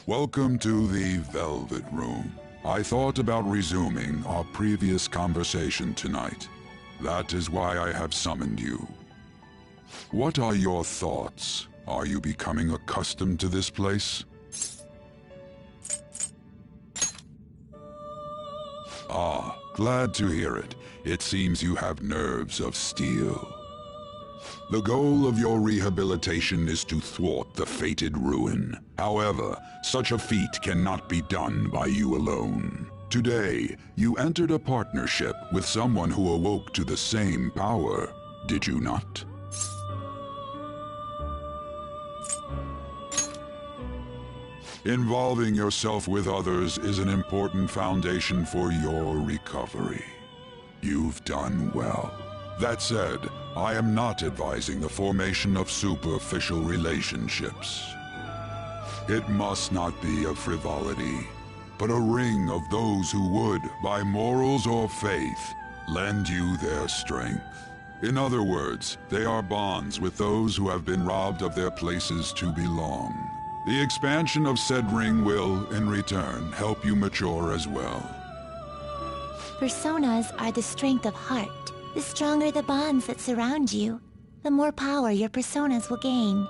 Welcome to the Velvet Room. I thought about resuming our previous conversation tonight. That is why I have summoned you. What are your thoughts? Are you becoming accustomed to this place? Ah, glad to hear it. It seems you have nerves of steel. The goal of your rehabilitation is to thwart the fated ruin. However, such a feat cannot be done by you alone. Today, you entered a partnership with someone who awoke to the same power, did you not? Involving yourself with others is an important foundation for your recovery. You've done well. That said, I am not advising the formation of superficial relationships. It must not be a frivolity, but a ring of those who would, by morals or faith, lend you their strength. In other words, they are bonds with those who have been robbed of their places to belong. The expansion of said ring will, in return, help you mature as well. Personas are the strength of heart. The stronger the bonds that surround you, the more power your personas will gain.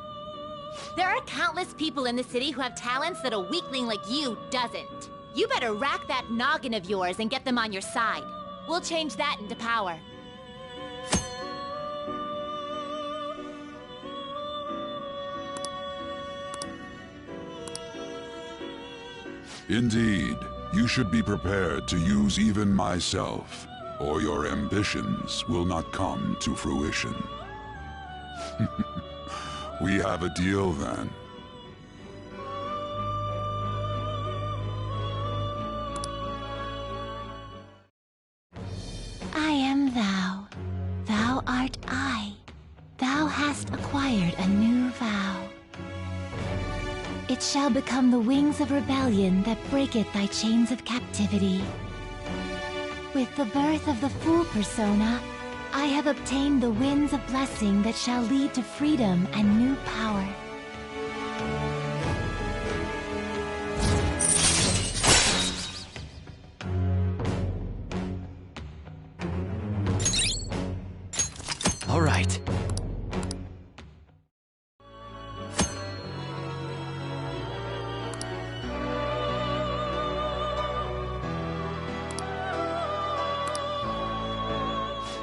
There are countless people in the city who have talents that a weakling like you doesn't. You better rack that noggin of yours and get them on your side. We'll change that into power. Indeed, you should be prepared to use even myself, or your ambitions will not come to fruition. We have a deal then. I am thou. Thou art I. Thou hast acquired a new vow. It shall become the wings of rebellion that breaketh thy chains of captivity. With the birth of the Fool persona, I have obtained the winds of blessing that shall lead to freedom and new power. All right.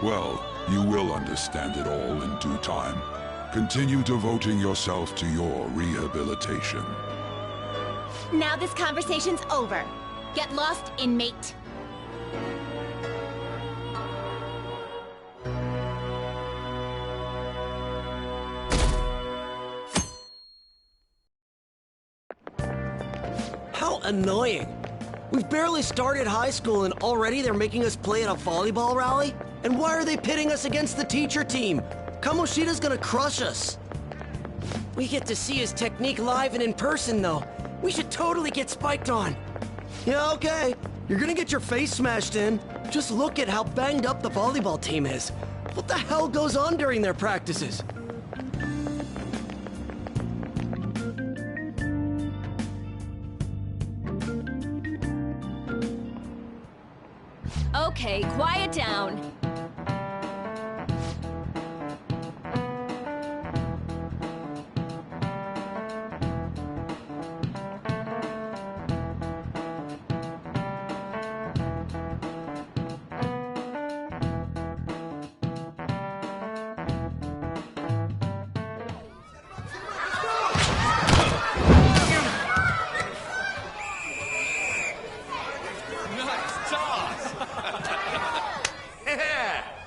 Well, you will understand it all in due time. Continue devoting yourself to your rehabilitation. Now this conversation's over. Get lost, inmate. How annoying. We've barely started high school and already they're making us play at a volleyball rally? And why are they pitting us against the teacher team? Kamoshida's gonna crush us. We get to see his technique live and in person, though. We should totally get spiked on. Yeah, okay. You're gonna get your face smashed in. Just look at how banged up the volleyball team is. What the hell goes on during their practices? Okay, quiet down.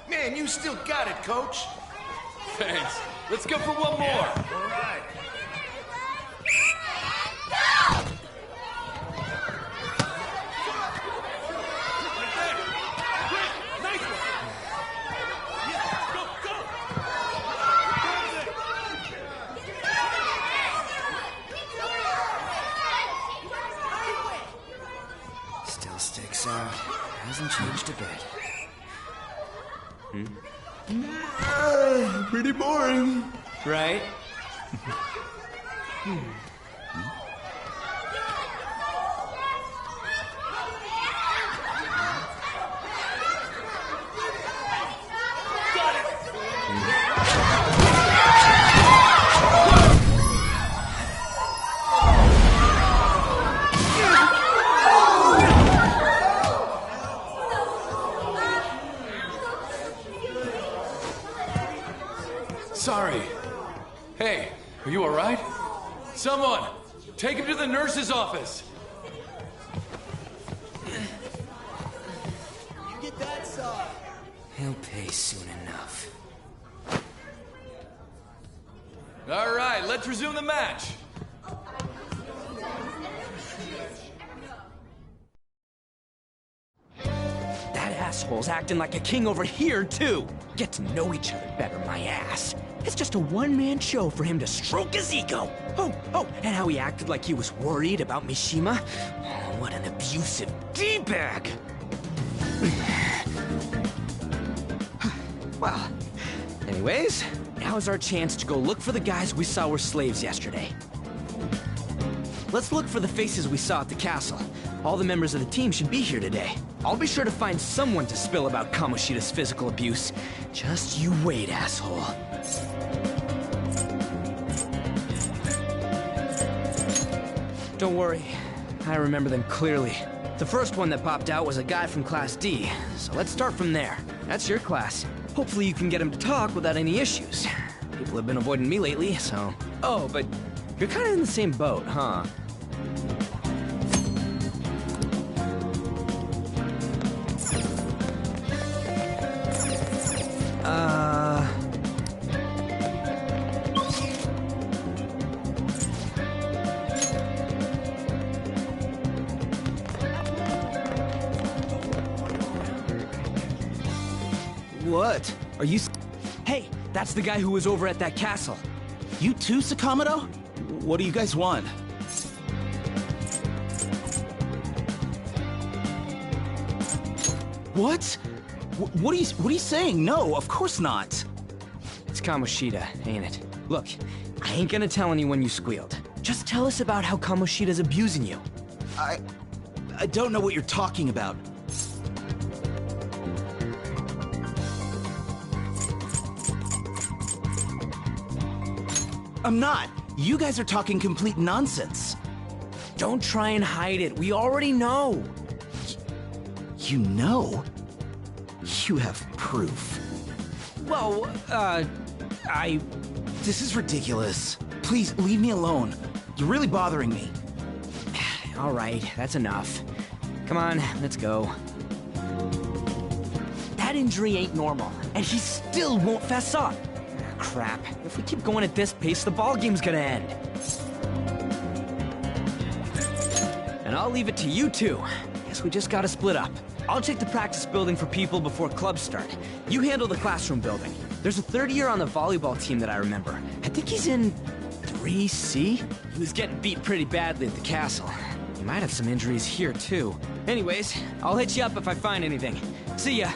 Man, you still got it, Coach. Thanks. Let's go for one more. All right. Still sticks out. Hasn't changed a bit. Pretty boring. Right? Hey, are you alright? Someone, take him to the nurse's office. You get that side. He'll pay soon enough. Alright, let's resume the match. That asshole's acting like a king over here, too. Get to know each other better, my ass. It's just a one-man show for him to stroke his ego. Oh, and how he acted like he was worried about Mishima. Oh, what an abusive D-bag. Well, anyways, now's our chance to go look for the guys we saw were slaves yesterday. Let's look for the faces we saw at the castle. All the members of the team should be here today. I'll be sure to find someone to spill about Kamoshida's physical abuse. Just you wait, asshole. Don't worry, I remember them clearly. The first one that popped out was a guy from Class D, so let's start from there. That's your class. Hopefully you can get him to talk without any issues. People have been avoiding me lately, so... Oh, but you're kind of in the same boat, huh? What? Are you... Hey, that's the guy who was over at that castle. You too, Sakamoto? What do you guys want? What? What are you saying? No, of course not. It's Kamoshida, ain't it? Look, I ain't gonna tell anyone you squealed. Just tell us about how Kamoshida's abusing you. I don't know what you're talking about. I'm not. You guys are talking complete nonsense. Don't try and hide it. We already know. You know? You have proof. Well, This is ridiculous. Please, leave me alone. You're really bothering me. All right, that's enough. Come on, let's go. That injury ain't normal, and he still won't fess up. Crap. If we keep going at this pace, the ball game's gonna end. And I'll leave it to you two. Guess we just gotta split up. I'll check the practice building for people before clubs start. You handle the classroom building. There's a third year on the volleyball team that I remember. I think he's in 3C? He was getting beat pretty badly at the castle. He might have some injuries here, too. Anyways, I'll hit you up if I find anything. See ya.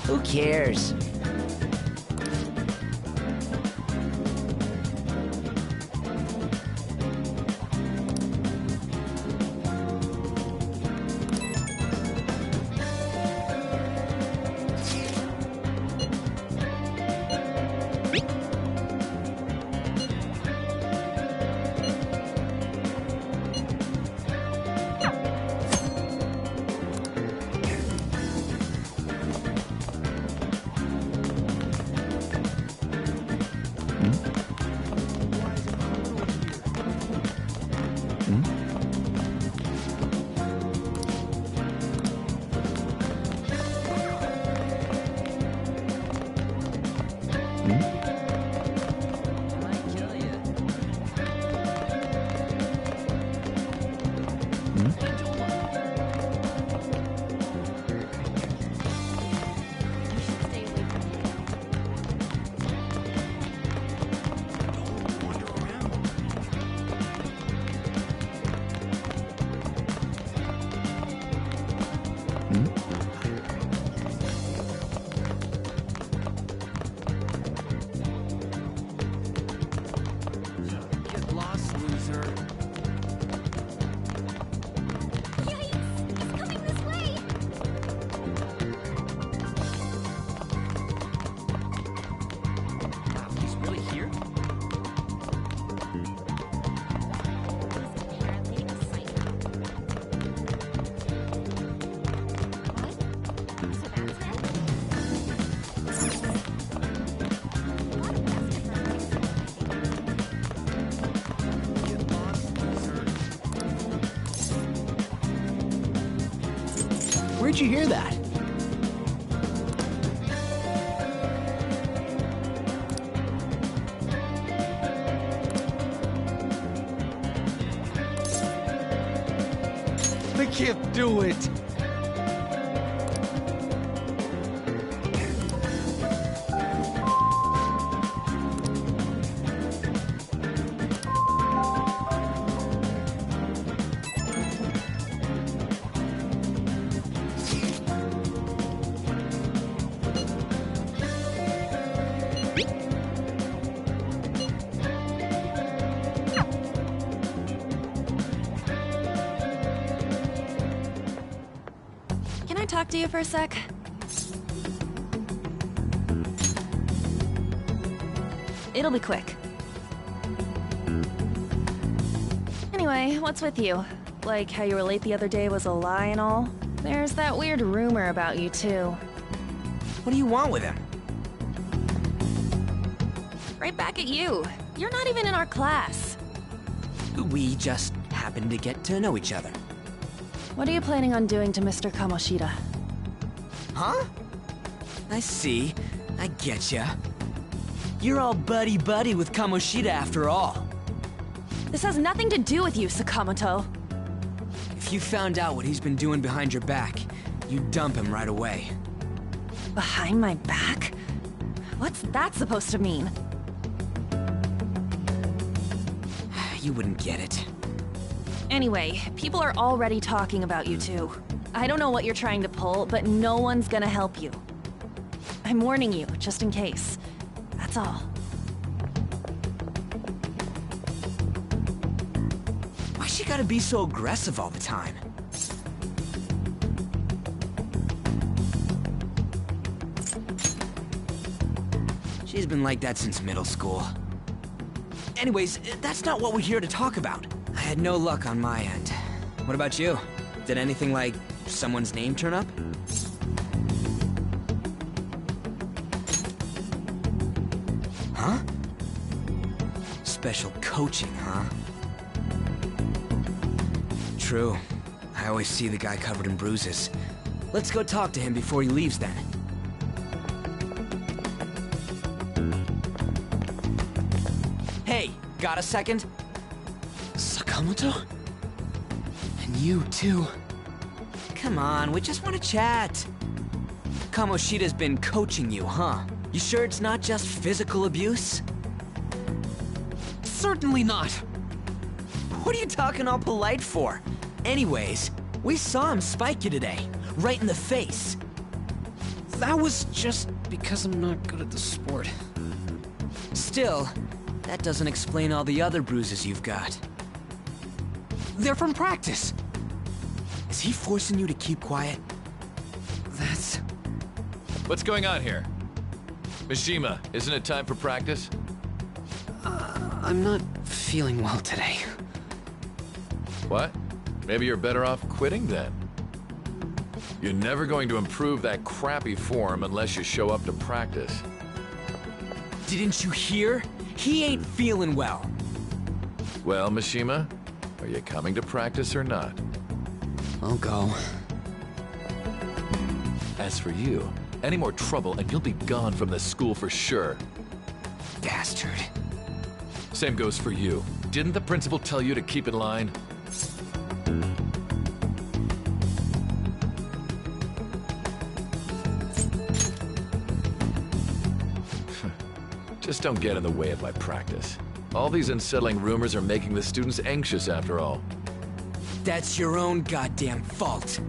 Who cares? Where'd you hear that? I can't do it. Can I talk to you for a sec? It'll be quick. Anyway, what's with you? Like how you were late the other day was a lie and all? There's that weird rumor about you, too. What do you want with him? Right back at you. You're not even in our class. We just happened to get to know each other. What are you planning on doing to Mr. Kamoshida? Huh? I see. I getcha. You're all buddy-buddy with Kamoshida after all. This has nothing to do with you, Sakamoto. If you found out what he's been doing behind your back, you'd dump him right away. Behind my back? What's that supposed to mean? You wouldn't get it. Anyway, people are already talking about you two. I don't know what you're trying to pull, but no one's gonna help you. I'm warning you, just in case. That's all. Why's she gotta be so aggressive all the time? She's been like that since middle school. Anyways, that's not what we're here to talk about. I had no luck on my end. What about you? Did anything like someone's name turn up? Huh? Special coaching, huh? True. I always see the guy covered in bruises. Let's go talk to him before he leaves then. Hey, got a second? Sakamoto? And you too. Come on, we just want to chat. Kamoshida's been coaching you, huh? You sure it's not just physical abuse? Certainly not. What are you talking all polite for? Anyways, we saw him spike you today, right in the face. That was just because I'm not good at the sport. Still, that doesn't explain all the other bruises you've got. They're from practice. Is he forcing you to keep quiet? That's... What's going on here? Mishima, isn't it time for practice? I'm not feeling well today. What? Maybe you're better off quitting then. You're never going to improve that crappy form unless you show up to practice. Didn't you hear? He ain't feeling well. Well, Mishima, are you coming to practice or not? I'll go. As for you, any more trouble and you'll be gone from this school for sure. Bastard. Same goes for you. Didn't the principal tell you to keep in line? Just don't get in the way of my practice. All these unsettling rumors are making the students anxious after all. That's your own goddamn fault.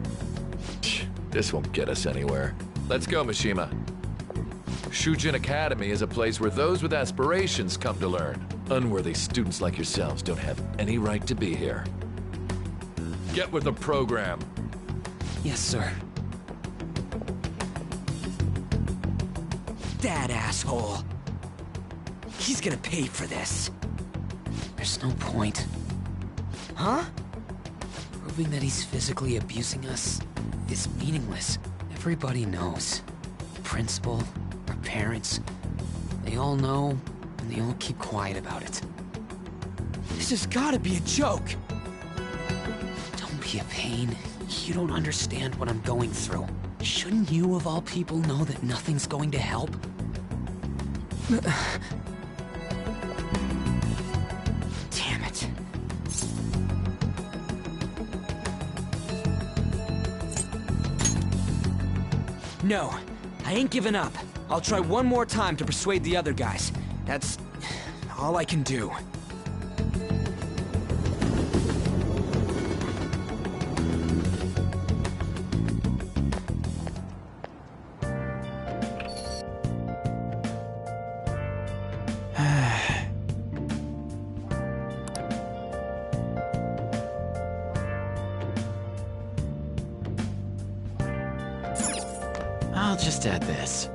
This won't get us anywhere. Let's go, Mishima. Shujin Academy is a place where those with aspirations come to learn. Unworthy students like yourselves don't have any right to be here. Get with the program. Yes, sir. That asshole. He's gonna pay for this. There's no point. Huh? Proving that he's physically abusing us is meaningless Everybody knows. The principal, our parents, they all know, and they all keep quiet about it. This has gotta be a joke! Don't be a pain. You don't understand what I'm going through. Shouldn't you, of all people, know that nothing's going to help? Damn it. No, I ain't giving up. I'll try one more time to persuade the other guys. That's all I can do. I'll just add this.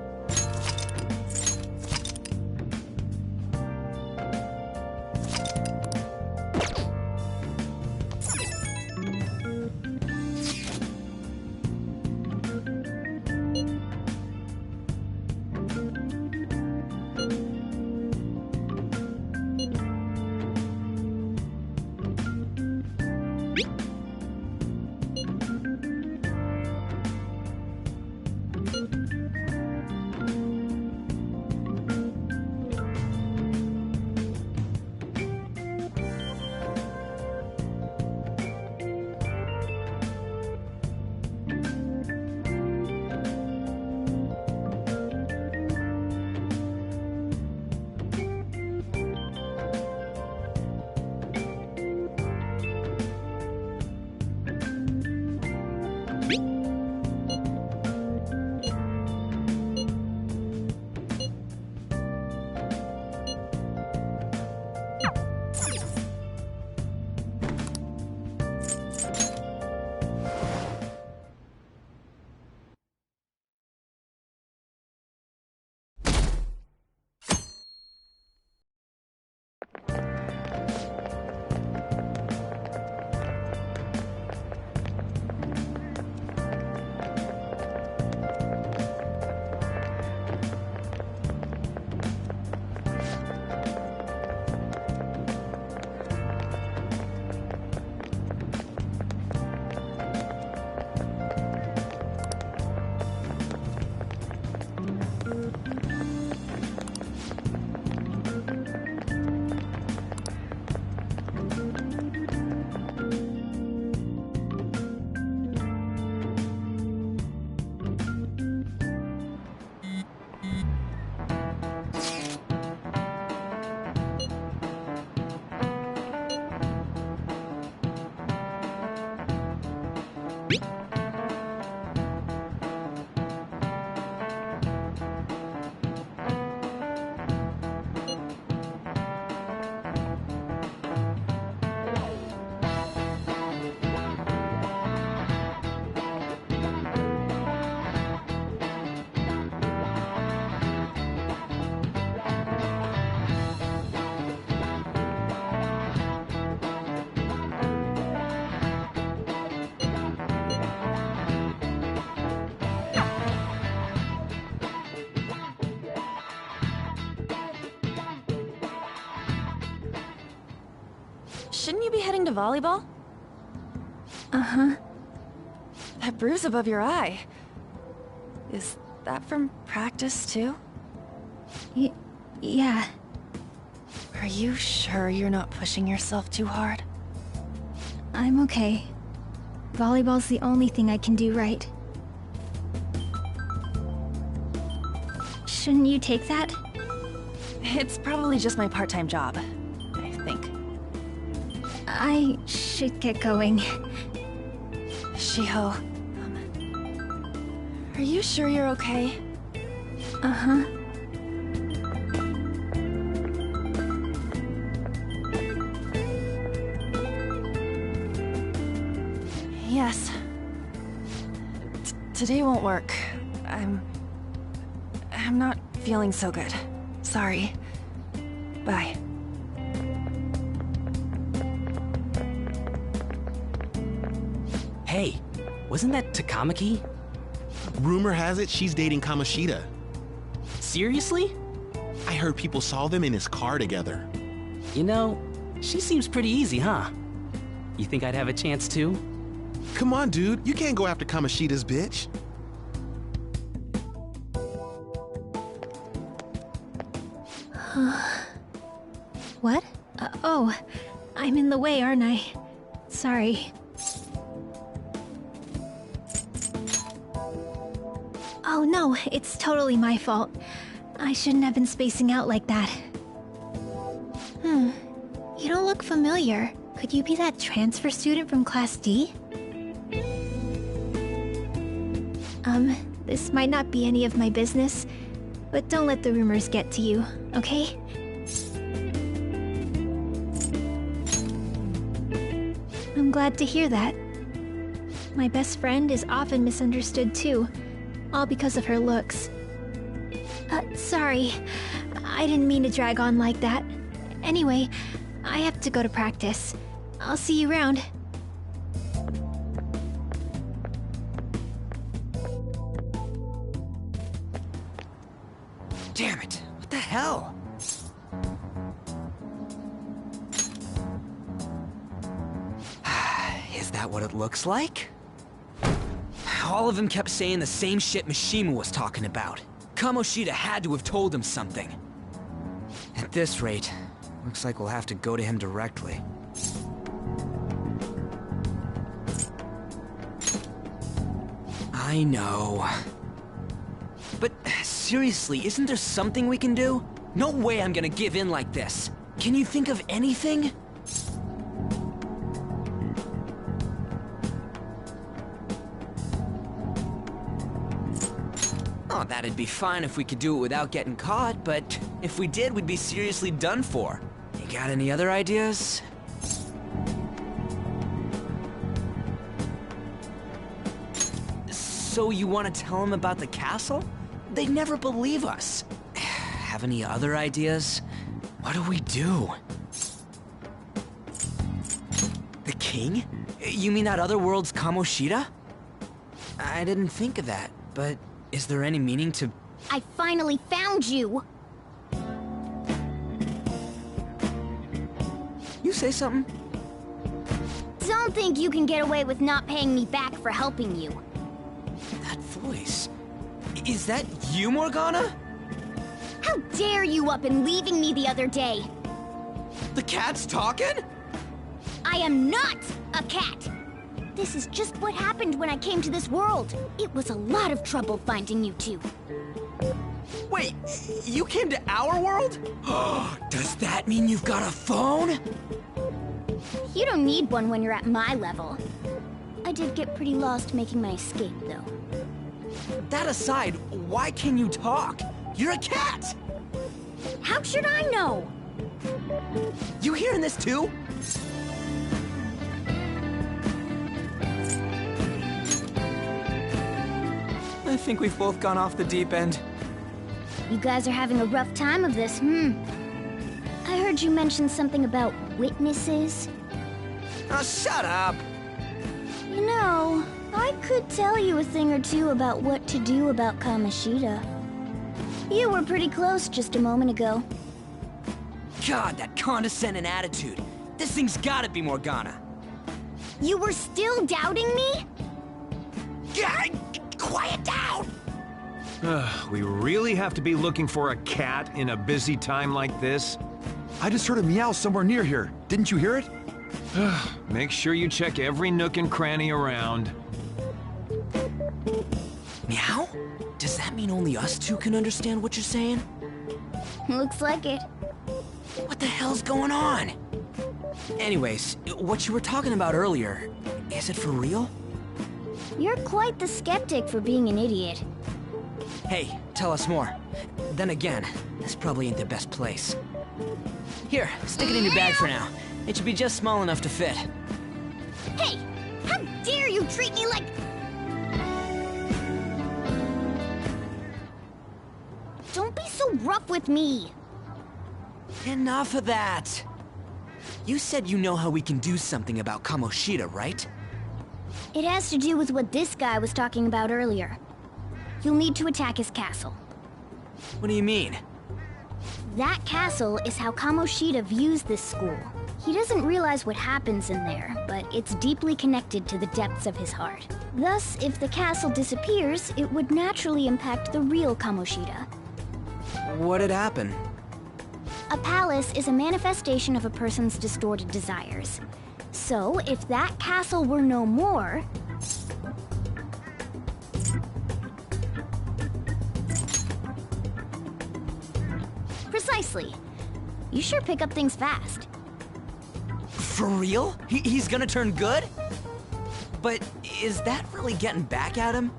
Shouldn't you be heading to volleyball? Uh-huh. That bruise above your eye. Is that from practice, too? Yeah. Are you sure you're not pushing yourself too hard? I'm okay. Volleyball's the only thing I can do right. Shouldn't you take that? It's probably just my part-time job, I think. I should get going. Shiho, are you sure you're okay? Uh-huh. Yes. Today won't work. I'm not feeling so good. Sorry. Bye. Hey, wasn't that Takamaki? Rumor has it she's dating Kamoshida. Seriously? I heard people saw them in his car together. You know, she seems pretty easy, huh? You think I'd have a chance too? Come on, dude. You can't go after Kamoshida's bitch. What? Oh, I'm in the way, aren't I? Sorry. Oh no, it's totally my fault. I shouldn't have been spacing out like that. You don't look familiar. Could you be that transfer student from Class D? This might not be any of my business, but don't let the rumors get to you, okay? I'm glad to hear that. My best friend is often misunderstood too, all because of her looks. Sorry. I didn't mean to drag on like that. Anyway, I have to go to practice. I'll see you around. Damn it, what the hell? Is that what it looks like? All of them kept saying the same shit Mishima was talking about. Kamoshida had to have told him something. At this rate, looks like we'll have to go to him directly. I know. But seriously, isn't there something we can do? No way I'm gonna give in like this. Can you think of anything? Oh, that'd be fine if we could do it without getting caught, but if we did, we'd be seriously done for. You got any other ideas? So you want to tell them about the castle? They'd never believe us. Have any other ideas? What do we do? The king? You mean that other world's Kamoshida? I didn't think of that, but is there any meaning to... I finally found you! You say something? Don't think you can get away with not paying me back for helping you. That voice... Is that you, Morgana? How dare you up and leaving me the other day? The cat's talking? I am not a cat! This is just what happened when I came to this world. It was a lot of trouble finding you two. Wait, you came to our world? Does that mean you've got a phone? You don't need one when you're at my level. I did get pretty lost making my escape, though. That aside, why can you talk? You're a cat! How should I know? You hearing this too? I think we've both gone off the deep end. You guys are having a rough time of this, I heard you mention something about witnesses. Oh, shut up! You know, I could tell you a thing or two about what to do about Kamoshida. You were pretty close just a moment ago. God, that condescending attitude. This thing's gotta be Morgana. You were still doubting me? Quiet down! We really have to be looking for a cat in a busy time like this? I just heard a meow somewhere near here. Didn't you hear it? Make sure you check every nook and cranny around. Meow? Does that mean only us two can understand what you're saying? Looks like it. What the hell's going on? Anyways, what you were talking about earlier, is it for real? You're quite the skeptic for being an idiot. Hey, tell us more. Then again, this probably ain't the best place. Here, stick it in your bag for now. It should be just small enough to fit. Hey! How dare you treat me like... Don't be so rough with me! Enough of that! You said you know how we can do something about Kamoshida, right? It has to do with what this guy was talking about earlier. you'll need to attack his castle. What do you mean? That castle is how Kamoshida views this school. He doesn't realize what happens in there, but it's deeply connected to the depths of his heart. Thus, if the castle disappears, it would naturally impact the real Kamoshida. What'd happen? A palace is a manifestation of a person's distorted desires. So, if that castle were no more... Precisely. You sure pick up things fast. For real? He's gonna turn good? But is that really getting back at him?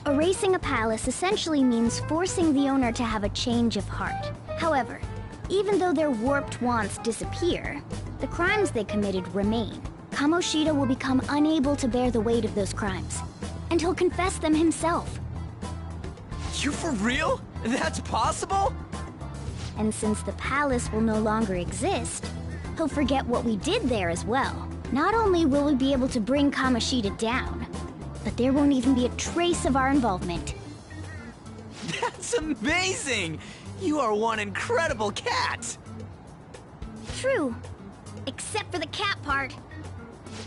Erasing a palace essentially means forcing the owner to have a change of heart. However, even though their warped wants disappear, the crimes they committed remain. Kamoshida will become unable to bear the weight of those crimes, and he'll confess them himself. You for real? That's possible? And since the palace will no longer exist, he'll forget what we did there as well. Not only will we be able to bring Kamoshida down, but there won't even be a trace of our involvement. That's amazing! You are one incredible cat! True. Except for the cat part.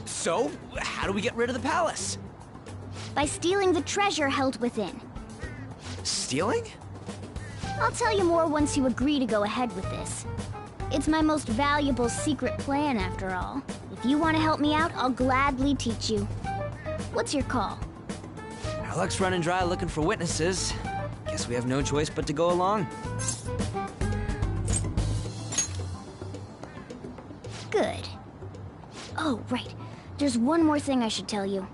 So, how do we get rid of the palace? By stealing the treasure held within. Stealing? I'll tell you more once you agree to go ahead with this. It's my most valuable secret plan, after all. If you want to help me out, I'll gladly teach you. What's your call? Our luck's running dry looking for witnesses. Guess we have no choice but to go along. Good. Oh, right. There's one more thing I should tell you.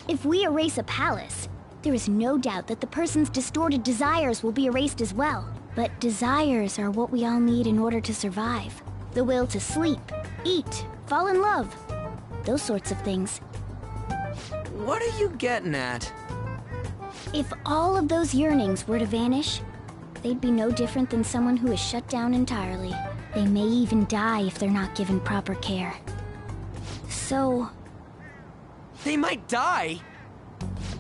If we erase a palace, there is no doubt that the person's distorted desires will be erased as well. But desires are what we all need in order to survive. The will to sleep, eat, fall in love. Those sorts of things. What are you getting at? If all of those yearnings were to vanish, they'd be no different than someone who is shut down entirely. They may even die if they're not given proper care. So... They might die?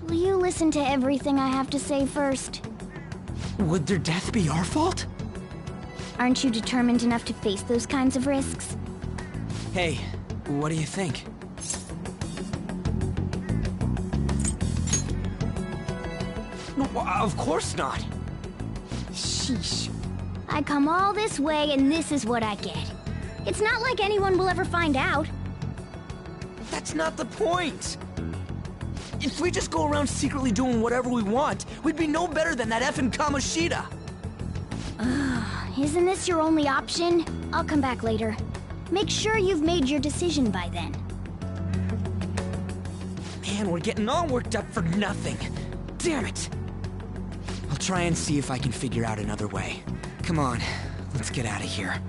Will you listen to everything I have to say first? Would their death be our fault? Aren't you determined enough to face those kinds of risks? Hey, what do you think? No, of course not. Sheesh. I come all this way and this is what I get. It's not like anyone will ever find out. That's not the point. If we just go around secretly doing whatever we want, we'd be no better than that effing Kamoshida. Isn't this your only option? I'll come back later. Make sure you've made your decision by then. Man, we're getting all worked up for nothing. Damn it. I'll try and see if I can figure out another way. Come on, let's get out of here.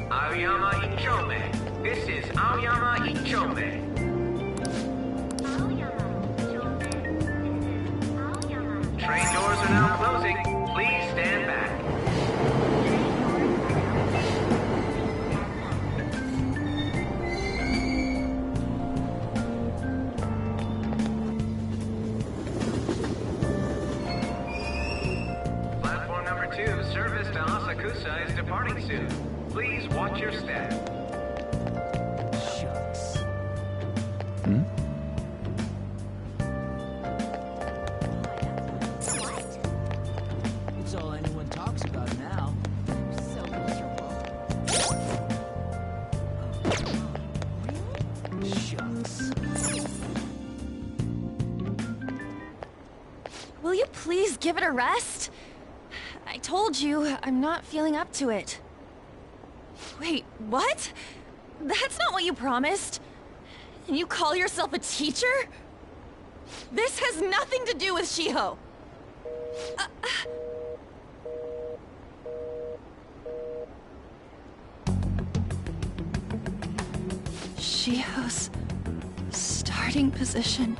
Aoyama Ichome. This is Aoyama Ichome. Train doors are now closing. Please stand back. Platform number 2, service to Asakusa is departing soon. Please watch your step. Hmm? Will you please give it a rest? I told you, I'm not feeling up to it. Wait, what? That's not what you promised. And you call yourself a teacher? This has nothing to do with Shiho. Shiho's starting position.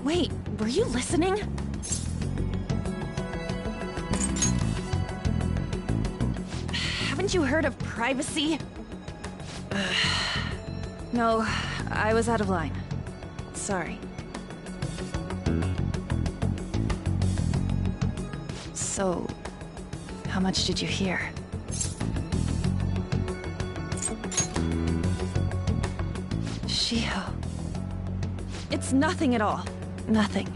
Wait, were you listening? Haven't you heard of privacy? No, I was out of line. Sorry. So, how much did you hear? Shiho. It's nothing at all. Nothing.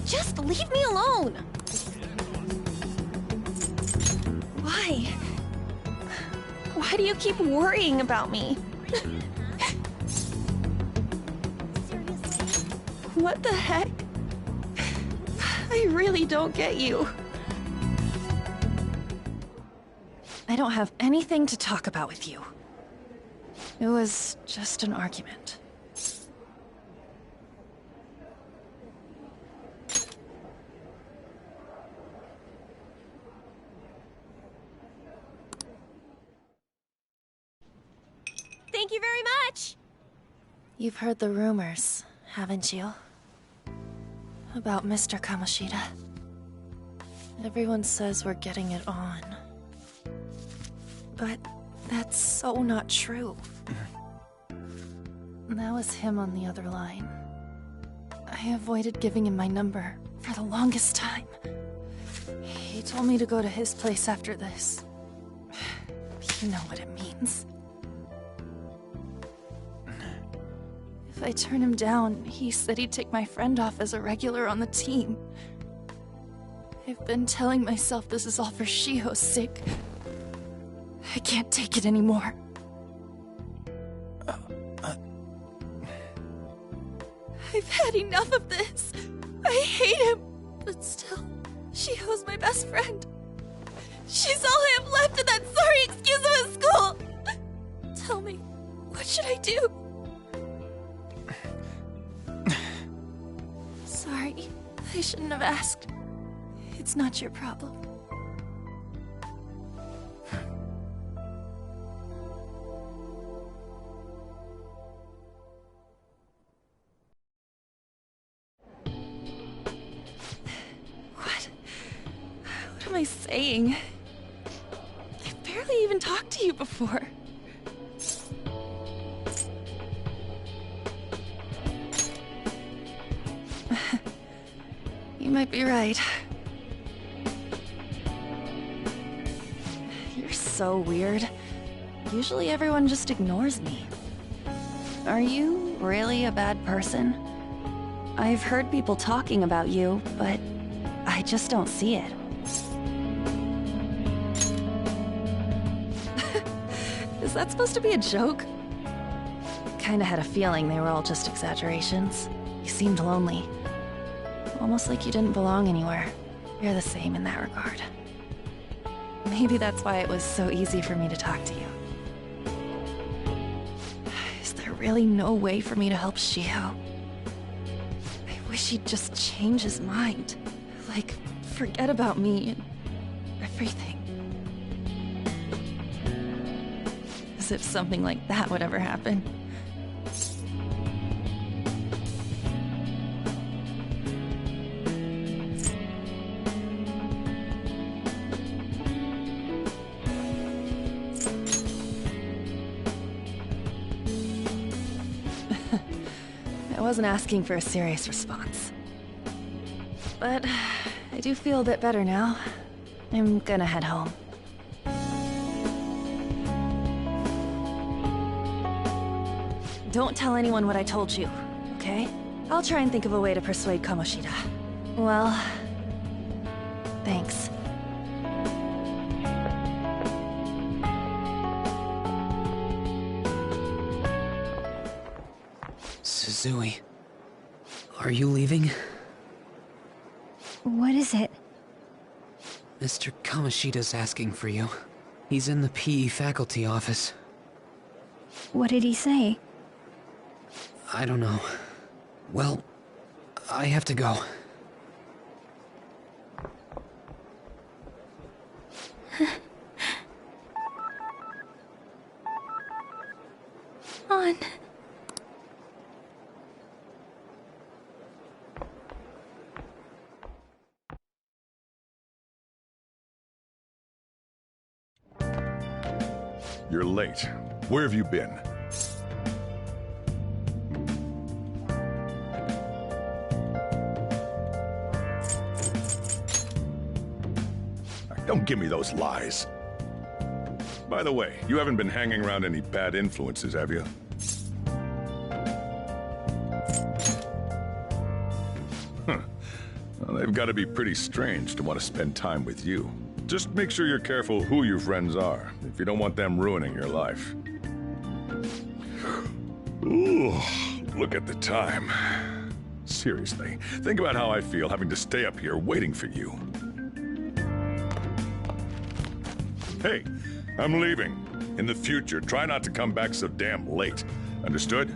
Just leave me alone! Why? Why do you keep worrying about me? What the heck? I really don't get you. I don't have anything to talk about with you. It was just an argument. Thank you very much! You've heard the rumors, haven't you? About Mr. Kamoshida. Everyone says we're getting it on. But that's so not true. That was him on the other line. I avoided giving him my number for the longest time. He told me to go to his place after this. You know what it means. If I turn him down, he said he'd take my friend off as a regular on the team. I've been telling myself this is all for Shiho's sake. I can't take it anymore. I've had enough of this. I hate him. But still, Shiho's my best friend. She's all I have left in that sorry excuse of a school. Tell me, what should I do? Sorry, I shouldn't have asked. It's not your problem. What am I saying? I've barely even talked to you before. You might be right. You're so weird. Usually everyone just ignores me. Are you really a bad person? I've heard people talking about you, but I just don't see it. Is that supposed to be a joke? Kinda had a feeling they were all just exaggerations. You seemed lonely. Almost like you didn't belong anywhere. You're the same in that regard. Maybe that's why it was so easy for me to talk to you. Is there really no way for me to help Shiho? I wish he'd just change his mind. Like, forget about me and everything. As if something like that would ever happen. wasn't asking for a serious response. But I do feel a bit better now. I'm gonna head home. Don't tell anyone what I told you, okay? I'll try and think of a way to persuade Kamoshida. Well, thanks. Suzui, are you leaving? What is it? Mr. Kamoshida's asking for you. He's in the PE faculty office. What did he say? I don't know. Well, I have to go. On. You're late. Where have you been? Don't give me those lies. By the way, you haven't been hanging around any bad influences, have you? Huh. Well, they've got to be pretty strange to want to spend time with you. Just make sure you're careful who your friends are, if you don't want them ruining your life. Ooh, look at the time. Seriously, think about how I feel having to stay up here waiting for you. Hey, I'm leaving. In the future, try not to come back so damn late. Understood?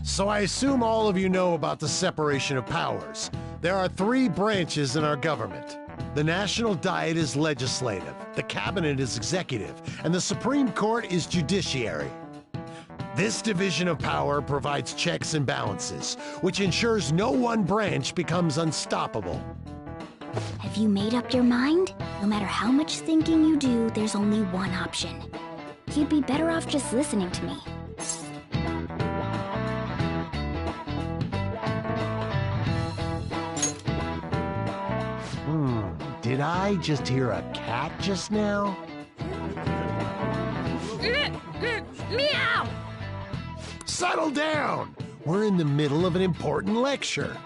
So I assume all of you know about the separation of powers. There are 3 branches in our government. The National Diet is legislative, the Cabinet is executive, and the Supreme Court is judiciary. This division of power provides checks and balances, which ensures no one branch becomes unstoppable. Have you made up your mind? No matter how much thinking you do, there's only one option. You'd be better off just listening to me. Did I just hear a cat just now? Meow! Settle down! We're in the middle of an important lecture.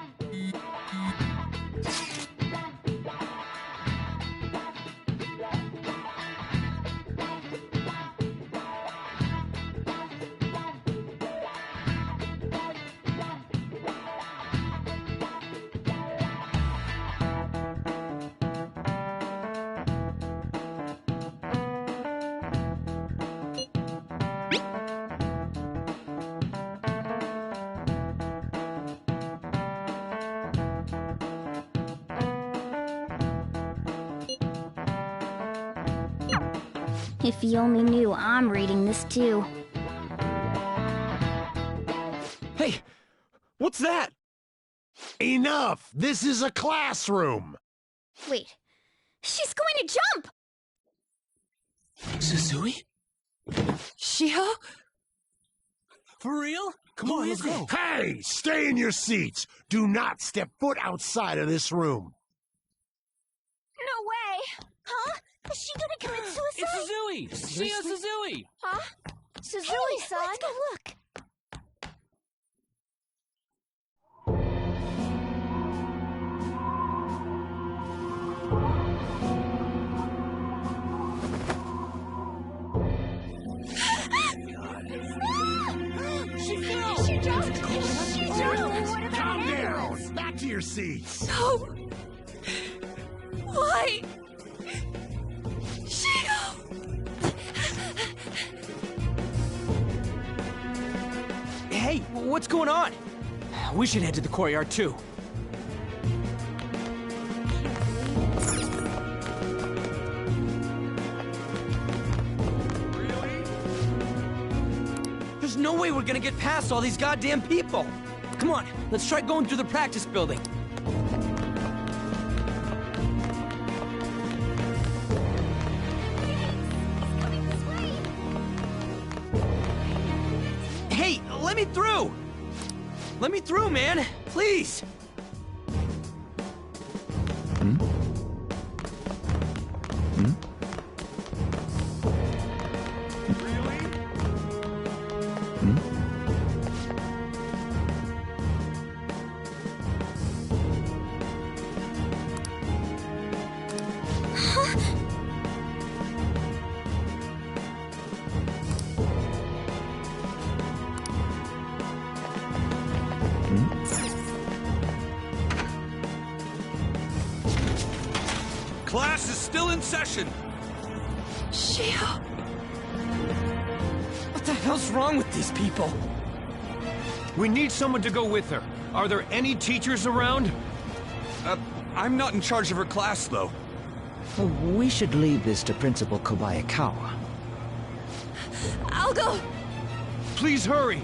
If you only knew I'm reading this too. Hey, what's that? Enough! This is a classroom! Wait, she's going to jump! Suzui? Shiho? For real? Come on, let's go. Hey, stay in your seats! Do not step foot outside of this room. No way! Huh? Is she gonna commit suicide? It's Suzui! Shiho Suzui! Huh? Suzui-san? Let's go look. She fell! She jumped! She jumped! Calm down! Back to your seats! No! Why? Shiho! Hey, what's going on? We should head to the courtyard too. There's no way we're gonna get past all these goddamn people. Come on, let's try going through the practice building. Hey, let me through! Let me through, man! Please! Class is still in session. Shiho! What the hell's wrong with these people? We need someone to go with her. Are there any teachers around? I'm not in charge of her class, though. We should leave this to Principal Kobayakawa. I'll go! Please hurry!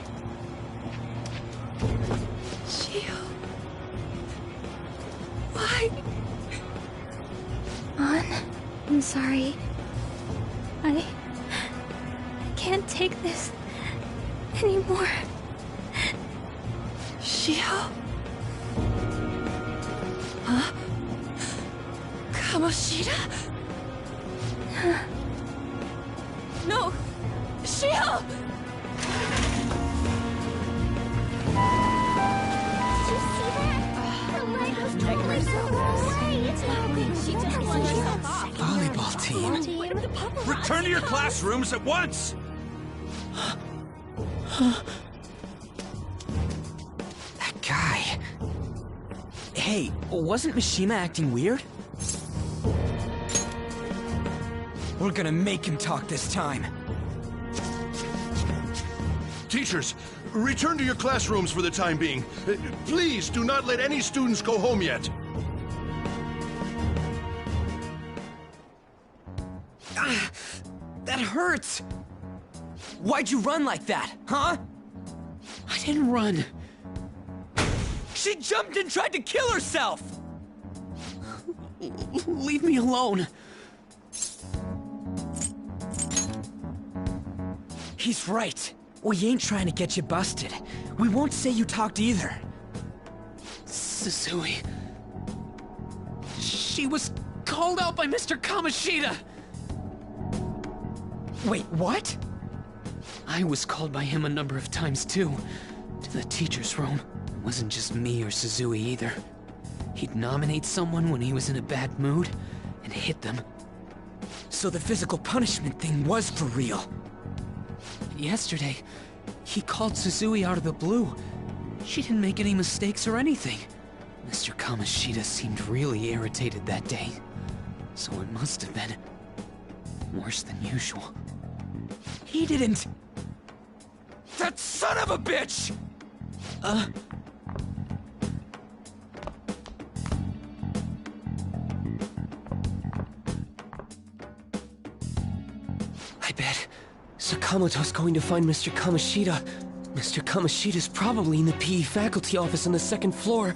Shiho... Why? An, I'm sorry. I can't take this anymore. Shiho? Huh? Kamoshida? No! Shiho! Did you see that? Her leg was totally so away. It's not like she just plunged herself off. Volleyball team. Return to your classrooms at once! That guy... Hey, wasn't Mishima acting weird? We're gonna make him talk this time. Teachers, return to your classrooms for the time being. Please do not let any students go home yet. That hurts! Why'd you run like that, huh? I didn't run. She jumped and tried to kill herself! Leave me alone. He's right. We ain't trying to get you busted. We won't say you talked either. Suzui. She was called out by Mr. Kamoshida. Wait, what? I was called by him a number of times too. To the teacher's room. It wasn't just me or Suzui either. He'd nominate someone when he was in a bad mood and hit them. So the physical punishment thing was for real. Yesterday, he called Suzui out of the blue. She didn't make any mistakes or anything. Mr. Kamoshida seemed really irritated that day. So it must have been worse than usual. He didn't... That son of a bitch! I bet Sakamoto's going to find Mr. Kamoshida. Mr. Kamoshida's probably in the PE faculty office on the second floor.